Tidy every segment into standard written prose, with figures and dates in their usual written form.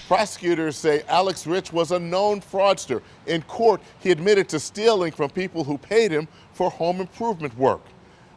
Prosecutors say Alex Rich was a known fraudster. In court, he admitted to stealing from people who paid him for home improvement work.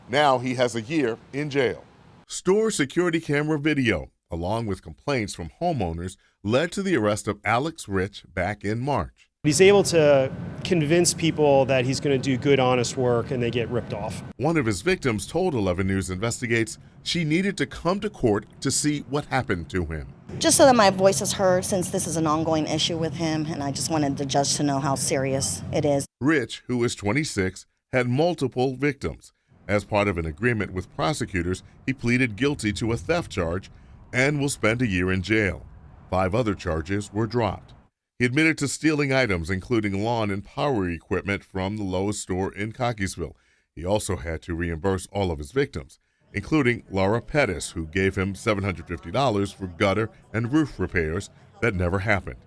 Now he has a year in jail. Store security camera video, along with complaints from homeowners, led to the arrest of Alex Rich back in March. He's able to convince people that he's going to do good, honest work, and they get ripped off. One of his victims told 11 News Investigates she needed to come to court to see what happened to him. Just so that my voice is heard, since this is an ongoing issue with him, and I just wanted the judge to know how serious it is. Rich, who is 26, had multiple victims. As part of an agreement with prosecutors, he pleaded guilty to a theft charge and will spend a year in jail. 5 other charges were dropped. He admitted to stealing items, including lawn and power equipment, from the Lowe's store in Cockeysville. He also had to reimburse all of his victims, including Laura Pettis, who gave him $750 for gutter and roof repairs that never happened.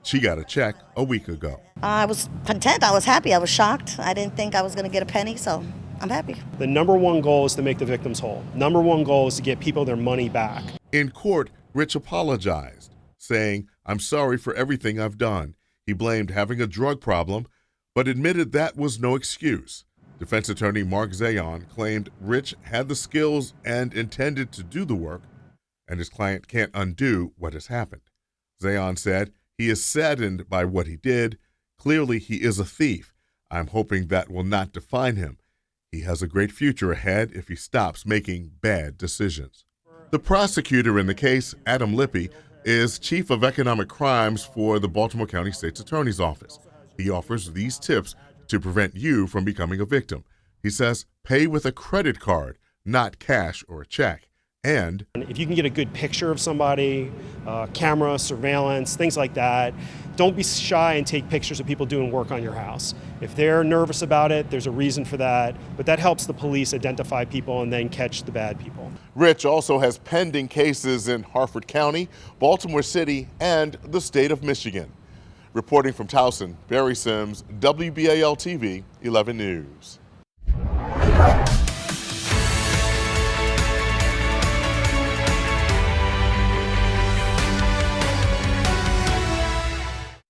She got a check a week ago. I was content. I was happy. I was shocked. I didn't think I was going to get a penny, so I'm happy. The number one goal is to make the victims whole. Number one goal is to get people their money back. In court, Rich apologized, saying, "I'm sorry for everything I've done." He blamed having a drug problem, but admitted that was no excuse. Defense attorney Mark Zayon claimed Rich had the skills and intended to do the work, and his client can't undo what has happened. Zayon said he is saddened by what he did. Clearly, he is a thief. I'm hoping that will not define him. He has a great future ahead if he stops making bad decisions. The prosecutor in the case, Adam Lippy, is chief of economic crimes for the Baltimore County State's Attorney's Office. He offers these tips to prevent you from becoming a victim. He says, pay with a credit card, not cash or a check. And if you can get a good picture of somebody, camera, surveillance, things like that, don't be shy and take pictures of people doing work on your house. If they're nervous about it, there's a reason for that, but that helps the police identify people and then catch the bad people. Rich also has pending cases in Harford County, Baltimore City, and the state of Michigan. Reporting from Towson, Barry Sims, WBAL TV, 11 News.